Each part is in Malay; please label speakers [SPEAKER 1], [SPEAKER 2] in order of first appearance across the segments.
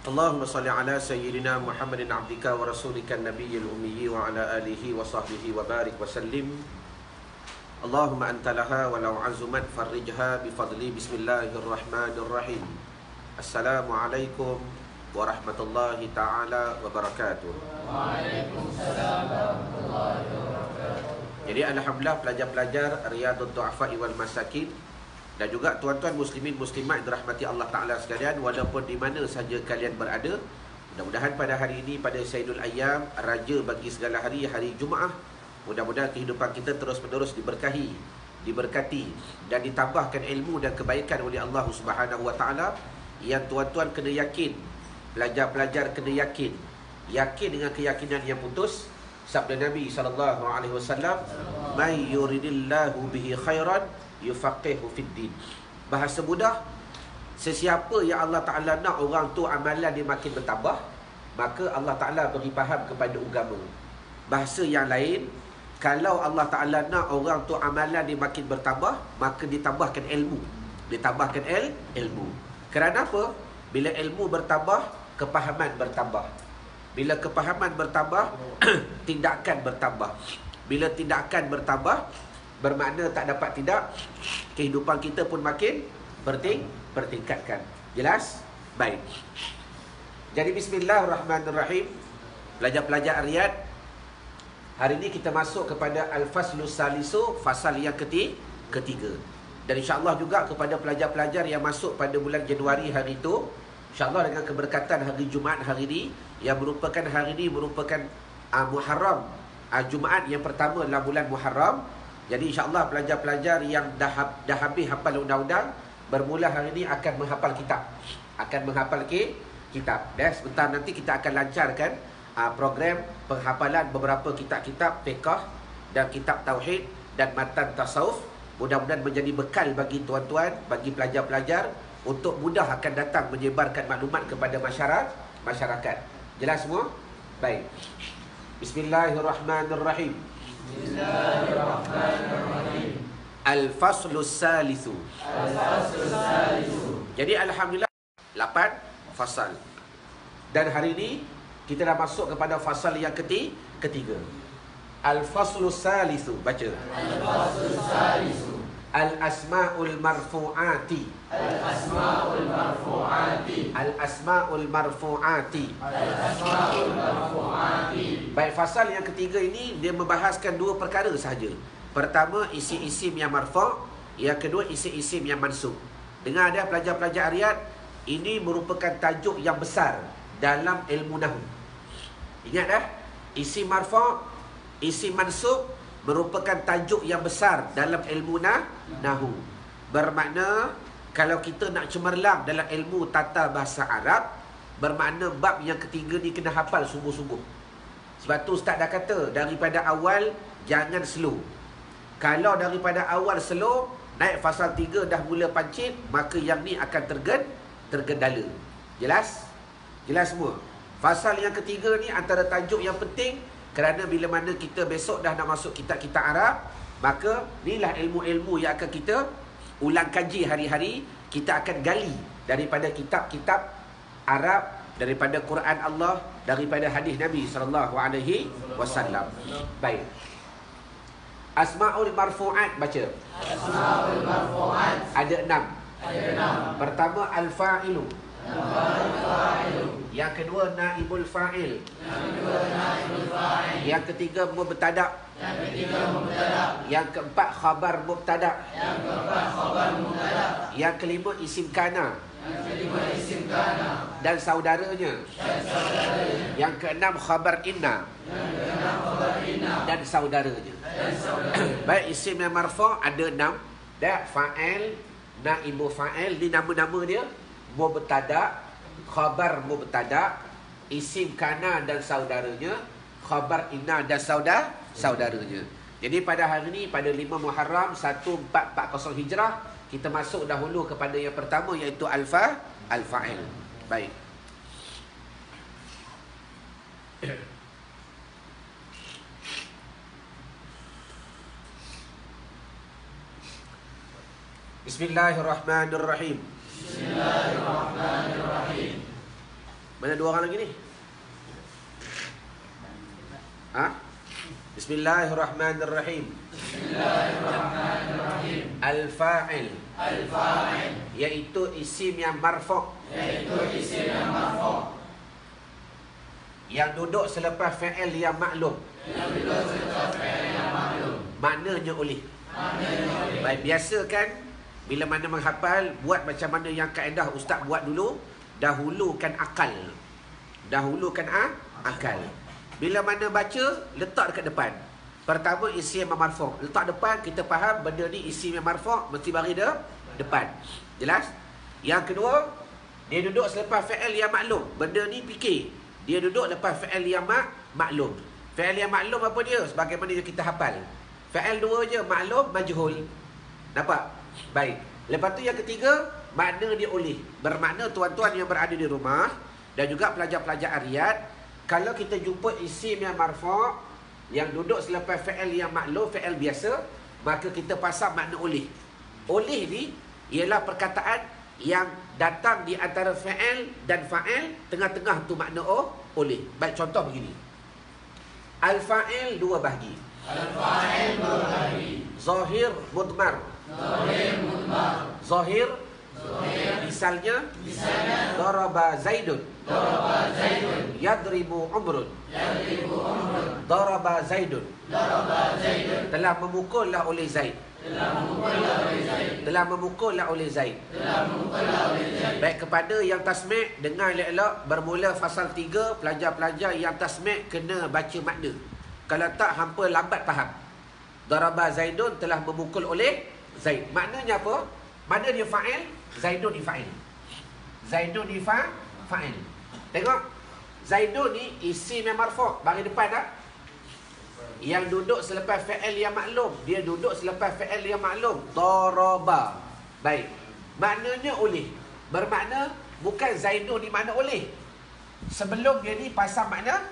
[SPEAKER 1] Allahumma salli ala sayyidina Muhammadin abdika wa rasulika nabiyyil ummi wa ala alihi wa sahbihi wa barik wa sallim. Allahumma anta laha wa law azumat farrijha bifadli. Bismillahirrahmanirrahim. Assalamualaikum warahmatullahi ta'ala wabarakatuh.
[SPEAKER 2] Waalaikumsalam warahmatullahi wabarakatuh.
[SPEAKER 1] Jadi alhamdulillah pelajar-pelajar Riyadhud Du'afa wal Masakin dan juga tuan-tuan muslimin muslimat dirahmati Allah Ta'ala sekalian, walaupun di mana saja kalian berada, mudah-mudahan pada hari ini, pada Sayyidul Ayyam, raja bagi segala hari, hari Jumaah, mudah-mudahan kehidupan kita terus-menerus diberkati dan ditambahkan ilmu dan kebaikan oleh Allah Subhanahu Wa Ta'ala. Yang tuan-tuan kena yakin, pelajar-pelajar kena yakin dengan keyakinan yang putus. Sabda Nabi SAW, "May yuridillahu bihi khairan yufaqihu fid din." Bahasa mudah, sesiapa yang Allah Ta'ala nak orang tu amalan dia makin bertambah, maka Allah Ta'ala beri faham kepada agama. Bahasa yang lain, kalau Allah Ta'ala nak orang tu amalan dia makin bertambah, maka ditambahkan ilmu. Ilmu. Kerana apa? Bila ilmu bertambah, kepahaman bertambah. Bila kepahaman bertambah, tindakan bertambah. Bila tindakan bertambah, bermakna tak dapat tidak, kehidupan kita pun makin bertingkatkan. Jelas? Baik. Jadi bismillahirrahmanirrahim. Pelajar-pelajar Riyad, hari ini kita masuk kepada Al-Faslus Salisu, fasal yang ketiga. Dan insya-Allah juga kepada pelajar-pelajar yang masuk pada bulan Januari hari itu, insya-Allah dengan keberkatan hari Jumaat hari ini, yang merupakan hari ini merupakan Muharram, Jumaat yang pertama dalam bulan Muharram. Jadi insya-Allah pelajar-pelajar yang dah habis hafal undang-undang, bermula hari ini akan menghafal kitab. Dan sebentar nanti kita akan lancarkan program penghafalan beberapa kitab-kitab fiqh dan kitab tauhid dan matan tasawuf. Mudah-mudahan menjadi bekal bagi tuan-tuan, bagi pelajar-pelajar untuk mudah akan datang menyebarkan maklumat kepada masyarakat. Jelas semua? Baik. Bismillahirrahmanirrahim.
[SPEAKER 2] Bismillahirrahmanirrahim.
[SPEAKER 1] Al-Faslus Salisu. Jadi alhamdulillah 8 fasal. Dan hari ini kita dah masuk kepada fasal yang ketiga. Al-Faslus Salisu. Baca.
[SPEAKER 2] Al-Faslus Salisu.
[SPEAKER 1] Al-Asma'ul Marfu'ati.
[SPEAKER 2] Al-Asma'ul Marfu'ati.
[SPEAKER 1] Al-Asma'ul Marfu'ati.
[SPEAKER 2] Al-Asma'ul Marfu'ati.
[SPEAKER 1] Baik, fasal yang ketiga ini dia membahaskan dua perkara sahaja. Pertama, isi-isim yang marfu'. Yang kedua, isi-isim yang mansub. Dengar ada pelajar-pelajar Riyad, ini merupakan tajuk yang besar dalam ilmu nahwu. Ingat dah, isim marfu', isim mansub merupakan tajuk yang besar dalam ilmu nahwu. Bermakna kalau kita nak cemerlang dalam ilmu tata bahasa Arab, bermakna bab yang ketiga ni kena hafal sungguh-sungguh. Sebab tu Ustaz dah kata, daripada awal jangan slow. Kalau daripada awal slow, naik fasal 3 dah mula pancit, maka yang ni akan tergendala. Jelas? Jelas semua? Fasal yang ketiga ni antara tajuk yang penting, kerana bila mana kita besok dah nak masuk kitab-kitab Arab, maka inilah ilmu-ilmu yang akan kita ulang kaji hari-hari. Kita akan gali daripada kitab-kitab Arab, daripada Quran Allah, daripada hadis Nabi SAW. Baik. Asma'ul Marfu'at, baca.
[SPEAKER 2] Asma'ul Marfu'at.
[SPEAKER 1] Ada 6. Pertama, Al-Fa'ilu. Yang kedua, Naibul Fa'il. Yang ketiga, Mubtada'. Yang keempat, Khabar Mubtada'. Yang kelima, Isim Kana dan saudaranya. Yang keenam, Khabar Inna dan saudaranya. Baik, isim yang marfu' ada 6. Dan fa'il, naibu fa'il, ni nama-nama dia. Mubtada', khabar mubtada', isim kana dan saudaranya, khabar inna dan saudaranya. Jadi pada hari ini, pada 5 Muharram 1440 Hijrah, kita masuk dahulu kepada yang pertama, iaitu Al-Fa'il. Baik. Bismillahirrahmanirrahim.
[SPEAKER 2] Bismillahirrahmanirrahim.
[SPEAKER 1] Mana dua orang lagi ni? Ha? Bismillahirrahmanirrahim.
[SPEAKER 2] Bismillahirrahmanirrahim.
[SPEAKER 1] Al-fa'il.
[SPEAKER 2] Al-fa'il.
[SPEAKER 1] Iaitu isim yang marfu'.
[SPEAKER 2] Iaitu isim yang marfu'.
[SPEAKER 1] Yang duduk selepas fa'il yang maklum.
[SPEAKER 2] Yang duduk selepas fa'il yang maklum.
[SPEAKER 1] Maknanya oleh.
[SPEAKER 2] Maknanya oleh.
[SPEAKER 1] Baik, biasa kan bila mana menghafal, buat macam mana yang kaedah ustaz buat dulu. Dahulukan akal. Dahulukan akal. Bila mana baca, letak dekat depan. Pertama, isim yang marfu'. Letak depan, kita faham benda ni isim yang marfu', mesti bagi dia depan. Jelas? Yang kedua, dia duduk selepas fa'il yang maklum. Benda ni fikir. Dia duduk lepas fa'il yang maklum. Fa'il yang maklum apa dia? Sebagaimana kita hafal. Fa'il dua je, maklum, majhul. Nampak? Baik. Lepas tu yang ketiga, makna dia oleh. Bermakna tuan-tuan yang berada di rumah dan juga pelajar-pelajar Ariyat, kalau kita jumpa isim yang marfu' yang duduk selepas fa'il yang maklum, fa'il biasa, maka kita pasang makna oleh. Oleh ni ialah perkataan yang datang di antara fa'il dan fa'il, tengah-tengah tu makna oleh. Baik, contoh begini. Al-fa'il dua bahagi.
[SPEAKER 2] Al-fa'il dua bahagi.
[SPEAKER 1] Zahir, mudmar.
[SPEAKER 2] Zahir, mudmar.
[SPEAKER 1] Zahir,
[SPEAKER 2] Zahir.
[SPEAKER 1] misalnya
[SPEAKER 2] Misalnya,
[SPEAKER 1] daraba Zaidun.
[SPEAKER 2] daraba Zaidun.
[SPEAKER 1] Yadribu Umrun.
[SPEAKER 2] Yadribu Umrun.
[SPEAKER 1] Daraba Zaidun.
[SPEAKER 2] Daraba Zaidun.
[SPEAKER 1] Telah memukullah oleh Zaid.
[SPEAKER 2] Telah memukullah oleh Zaid.
[SPEAKER 1] Telah memukullah oleh Zaid.
[SPEAKER 2] Telah memukullah oleh Zaid.
[SPEAKER 1] Baik, kepada yang tasmi' dengar elok-elok, bermula fasal 3, pelajar-pelajar yang tasmi' kena baca makna. Kalau tak, hampa lambat faham. Daraba Zaidun, telah memukul oleh Zaid. Maknanya apa? Mana dia fa'il? Zaidun ni fa'il. Zaidun ni fa'il. Tengok. Zaidun ni isim yang marfu'. Bagi depan tak? Yang duduk selepas fa'il yang maklum. Dia duduk selepas fa'il yang maklum. Daraba. Baik. Maknanya oleh. Bermakna bukan Zaidun ni makna oleh. Sebelum dia ni pasang makna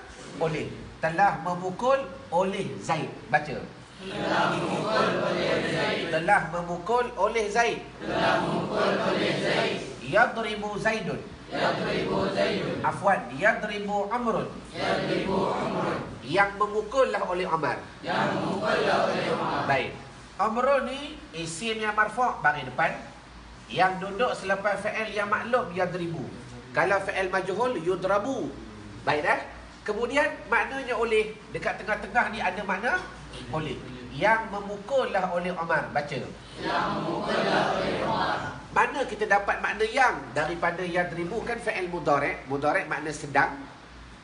[SPEAKER 1] oleh. Telah memukul oleh Zaid. Baca.
[SPEAKER 2] Telah memukul oleh Zaid.
[SPEAKER 1] Telah memukul oleh Zaid.
[SPEAKER 2] Telah memukul oleh Zaid.
[SPEAKER 1] Yadribu Zaidun.
[SPEAKER 2] Yadribu Zaidun.
[SPEAKER 1] Afwan, yadribu Amrun.
[SPEAKER 2] Yadribu Umrun.
[SPEAKER 1] Yang memukullah oleh Umar.
[SPEAKER 2] Yang memukullah oleh Umar.
[SPEAKER 1] Baik. Amrun ni isim yang marfu' bagi depan. Yang duduk selepas fa'il yang maklum, yadribu. Kalau fa'il majhul, yudrabu. Baik dah. Kemudian maknanya oleh. Dekat tengah-tengah ni ada makna oleh. Yang memukullah oleh Umar. Baca.
[SPEAKER 2] Yang memukullah oleh Umar.
[SPEAKER 1] Mana kita dapat makna yang? Daripada yadribu kan fa'il mudhari'. Mudhari' makna sedang.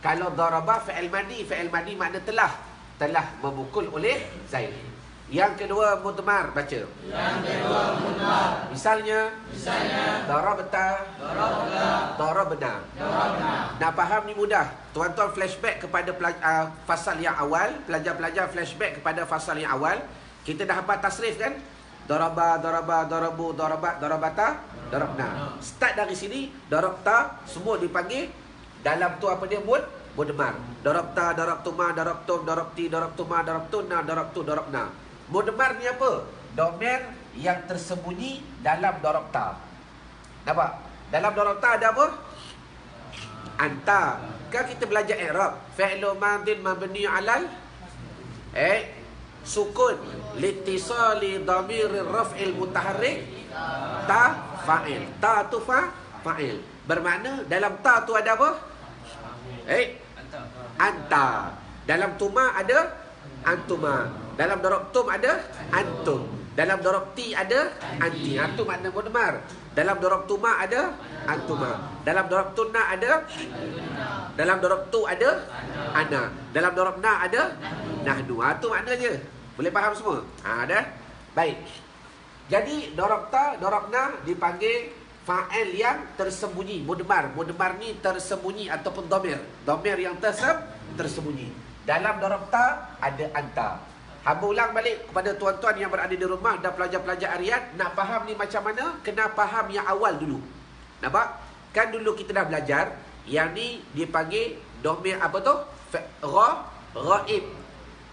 [SPEAKER 1] Kalau daraba fa'il madi. Fa'il madi makna telah. Telah memukul oleh Zaid. Yang kedua mudmar. Baca.
[SPEAKER 2] Yang kedua mudmar.
[SPEAKER 1] Misalnya darabta. Darabna. Nak faham ni mudah. Tuan-tuan flashback kepada fasal yang awal. Pelajar-pelajar flashback kepada fasal yang awal. Kita dah hafal tasrif kan? Daraba, darabu, darabat, darabata, darabna. Start dari sini, darabta, semua dipanggil. Dalam tu apa dia? Mudmar. Darabta, darabtuma, darabtum, darabti, darabtuma, darabtuna, darabtu, darabna. Mudmar ni apa? Domer yang tersembunyi dalam darabta. Nampak? Dalam darabta ada apa? Anta. Kan kita belajar i'rab. Fi'lu madin mabni 'alal sukun litisali dhamirir raf'il mutaharrik ta fa'il. Ta tu fa'il. Bermakna dalam ta tu ada apa? Anta. Dalam tuma ada antuma. Dalam darabtum ada antum. Dalam darabti ada anti. Antum makna mudmar. Dalam darabtuma ada antuma. Dalam darabtunna ada dalam darabtu ada ana. Dalam darabna ada nahnu. Itu maknanya. Boleh faham semua? Dah. Baik. Jadi darabta, darabna dipanggil fa'il yang tersembunyi, mudmar. Mudmar ni tersembunyi ataupun dhamir. Dhamir yang tersembunyi. Dalam darabta ada anta. Hamba ulang balik kepada tuan-tuan yang berada di rumah dan pelajar-pelajar Ariyat. Nak faham ni macam mana? Kena faham yang awal dulu. Nampak? Kan dulu kita dah belajar. Yang ni dipanggil dhamir apa tu? Ghaib.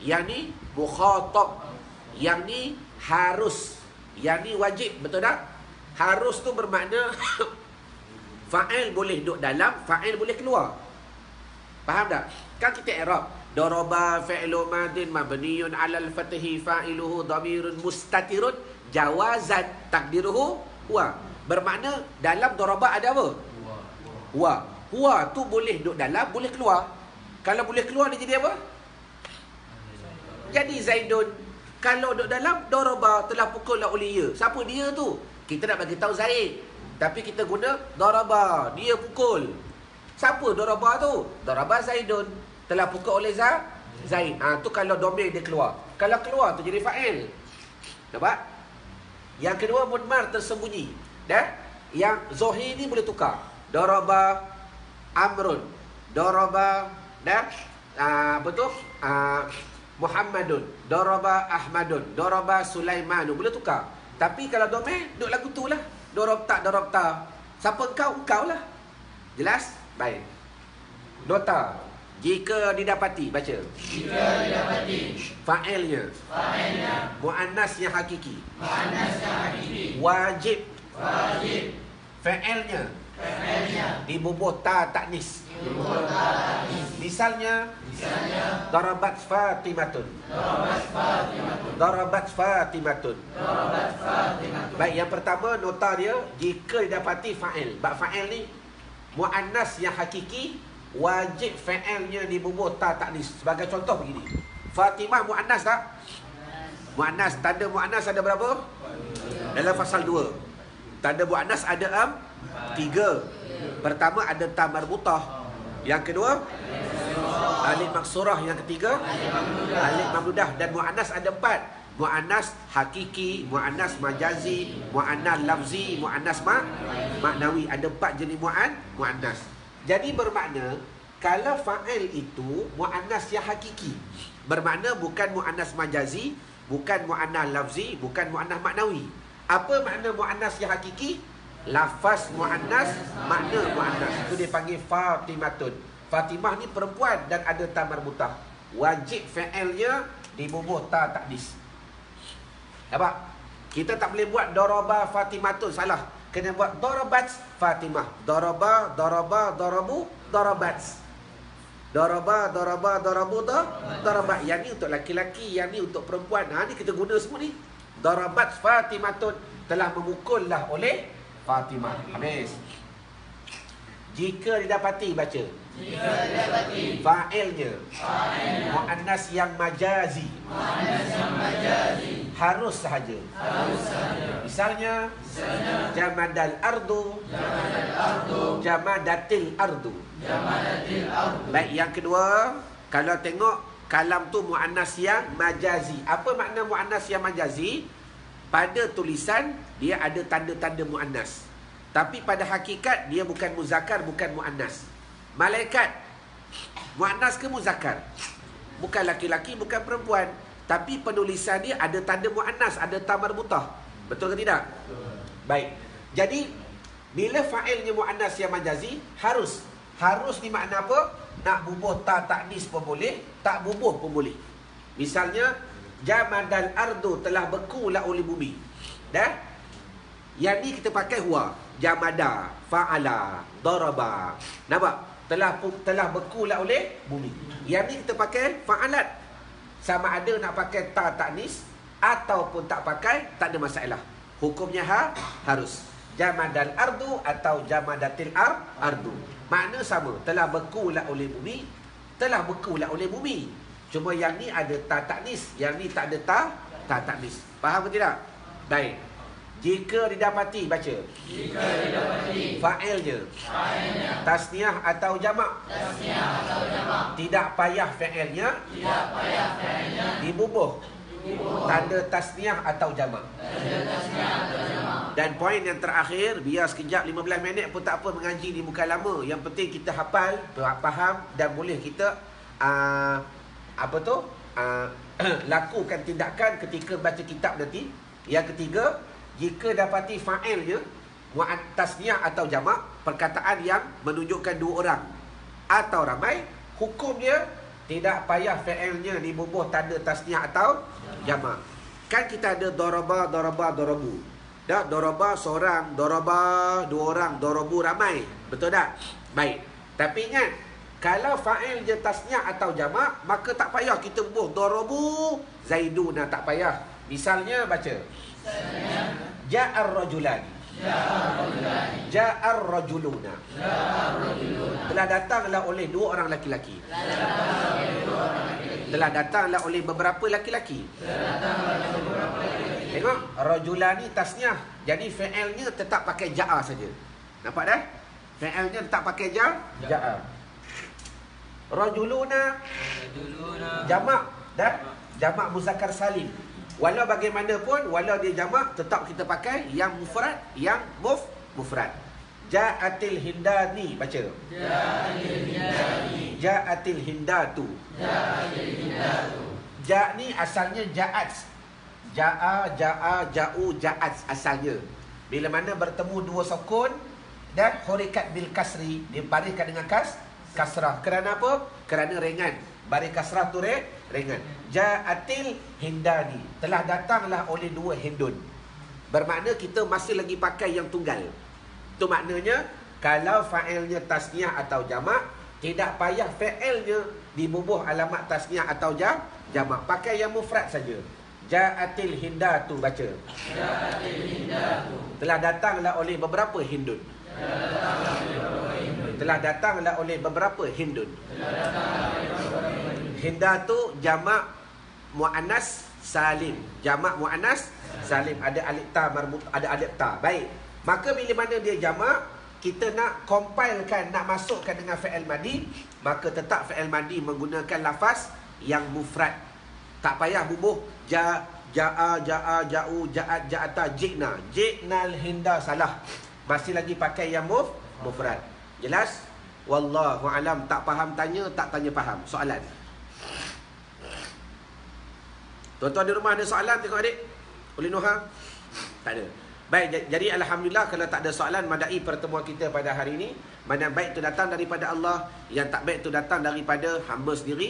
[SPEAKER 1] Yang ni mukhatab. Yang ni harus. Yang ni wajib. Betul tak? Harus tu bermakna Fa'il boleh duduk dalam, fa'il boleh keluar. Faham tak? Kan kita i'rab. Daraba fi'lu madin mabniun 'alal fathi fa'iluhu dhamirun mustatirun jawazan takdiruhu huwa. Bermakna dalam daraba ada apa? Huwa. Huwa tu boleh duduk dalam, boleh keluar. Kalau boleh keluar dia jadi apa? Jadi Zaidun. Kalau duduk dalam, daraba telah pukul oleh ia. Siapa dia tu? Kita nak bagi tahu Zaid. Tapi kita guna daraba, dia pukul. Siapa daraba tu? Daraba Zaidun. Telah pukul oleh Zaid. Tu kalau domir dia keluar. Kalau keluar tu jadi fa'il. Nampak? Yang kedua mudmar tersembunyi. Dah? Yang zahir ni boleh tukar. Daraba Amrun. Daraba betul? Muhammadun. Daraba Ahmadun. Daraba Sulaimanu. Boleh tukar. Tapi kalau domir duduk lagu tu lah. Darabta. Siapa engkau lah. Jelas? Baik. Nota. Jika didapati, baca.
[SPEAKER 2] Jika didapati.
[SPEAKER 1] Fa'ilnya. Mu'annas yang hakiki. Wajib. Fa'ilnya. Dibubuh ta ta'nis. Misalnya. Darabat Fatimatun. Baik, yang pertama nota dia, jika didapati fa'il. Bab fa'il ni mu'annas yang hakiki, wajib fa'ilnya dibubuh ta ta'nis. Sebagai contoh begini. Fatimah mu'annas tak? Mu'annas. Tanda mu'annas ada berapa? Dalam fasal 2. Tanda mu'annas ada 3. Pertama ada ta marbutah. Yang kedua alif maksurah. Yang ketiga alif mamdudah. Dan mu'annas ada 4. Mu'annas hakiki, mu'annas majazi, mu'annas lafzi, mu'annas maknawi. Ada 4 jenis mu'annas. Jadi bermakna kalau fa'il itu mu'annas yang hakiki, bermakna bukan mu'annas majazi, bukan mu'annas lafzi, bukan mu'annas maknawi. Apa makna mu'annas yang hakiki? Lafaz mu'annas, makna mu'annas. Itu dia panggil Fatimatun. Fatimah ni perempuan dan ada ta marbutah. Wajib fa'ilnya dibubuh ta ta'nis. Nampak? Kita tak boleh buat daraba Fatimatun, salah. Kena buat darabat Fatimah. Daraba, darabu, darabat. Daraba, darabu, darabat. Yang ni untuk laki-laki, yang ni untuk perempuan. Ni kita guna semua ni. Darabat Fatimatun. Telah memukullah oleh Fatimah. Habis. Jika didapati, baca. Jika didapati fa'ilnya mu'annas yang majazi. Harus sahaja. Misalnya jamadal ardu, jamadatil ardu. Baik, yang kedua, kalau tengok kalam tu mu'annas yang majazi. Apa makna mu'annas yang majazi? Pada tulisan dia ada tanda-tanda mu'annas, tapi pada hakikat dia bukan muzakkar, bukan mu'annas. Malaikat mu'annas ke muzakkar? Bukan laki-laki, bukan perempuan, tapi penulisan dia ada tanda mu'annas, ada ta marbutah. Betul ke tidak? Baik. Jadi bila fa'ilnya mu'annas yang majazi, harus ni makna apa? Nak bubuh ta ta'nis pun boleh, tak bubuh pun boleh. Misalnya jamadal ardu, telah bekulah oleh bumi. Dah? Yang ni kita pakai huwa. Jamada, fa'ala, daraba. Nampak? Telah bekulah oleh bumi. Yang ni kita pakai fa'alat. Sama ada nak pakai ta ta'nis ataupun tak pakai, tak ada masalah. Hukumnya harus. Jamadal ardu atau jamadatil ardu. Makna sama. Telah bekulah oleh bumi. Telah bekulah oleh bumi. Cuma yang ni ada ta ta'nis, yang ni tak ada ta ta'nis. Faham ke tidak? Baik. Jika didapati, baca. Jika didapati fa'ilnya tasniah atau jamak. Tidak payah fa'ilnya dibubuh tanda tasniah atau jamak. Dan poin yang terakhir, biar sekejap 15 minit pun tak apa mengaji di muka lama. Yang penting kita hafal, faham dan boleh kita lakukan tindakan ketika baca kitab nanti. Yang ketiga, jika dapati fa'ilnya tasniah atau jamak, perkataan yang menunjukkan 2 orang atau ramai, hukumnya tidak payah fa'ilnya dibubuh tanda tasniah atau jamak. Kan kita ada daraba, darabu. Dah, doroba seorang, doroba dua orang, dorobu ramai. Betul tak? Baik. Tapi ingat, kalau fa'il je tasniah atau jamak, maka tak payah kita bubuh dorobu zaiduna, tak payah. Misalnya baca. Ja'ar rajulani. Ja'ar rajuluna. Telah datanglah oleh dua orang laki-laki. Telah datanglah oleh beberapa laki-laki. Tengok, rajulani tasniah. Jadi fi'ilnya tetap pakai ja'a saja. Nampak dah? Fi'ilnya tetap pakai ja'a. Rajuluna jamak dah? Jamak muzakkar salim. Walau bagaimanapun, walau dia jamak, tetap kita pakai yang mufrad, yang mufrad. Ja'atil hindani, baca. Ja'atil hindani. Ja'atil hindatu. Ja'atil hindatu. Ja' ni asalnya ja'at. Ja'a, ja'u, ja'at asalnya. Bila mana bertemu dua sukun dan hurikat bil kasri, dibariskan dengan kasrah. Kerana apa? Kerana ringan. Baris kasrah tu ringan. Ja'atil hindani. Telah datanglah oleh dua hindun. Bermakna kita masih lagi pakai yang tunggal. Itu maknanya, kalau fa'ilnya tasniah atau jamak, tidak payah fa'ilnya dibubuh alamat tasniah atau jamak. Pakai yang mufrad saja. Ja'atil hindatu, baca. Ja'atil hindatu. Telah datanglah oleh beberapa hindun. Telah datanglah oleh beberapa hindun. Hindatu jamak muannas salim. Jamak muannas salim. Ada alif ta marbut, ada alif ta. Baik. Maka bila mana dia jamak, kita nak compilekan, nak masukkan dengan fi'il madi, maka tetap fi'il madi menggunakan lafaz yang mufrad. Tak payah bubuh ja'a, ja'u, ja'at, ja'ata, ji'na. Ji'nal hinda, salah. Masih lagi pakai yang mufrad. Jelas? Wallahu alam. Tak faham tanya, tak tanya faham. Soalan. Tuan-tuan di rumah ada soalan, tengok adik? Boleh Nuha? Tak ada. Baik, jadi alhamdulillah kalau tak ada soalan, madai pertemuan kita pada hari ini. Mana baik itu datang daripada Allah, yang tak baik itu datang daripada hamba sendiri.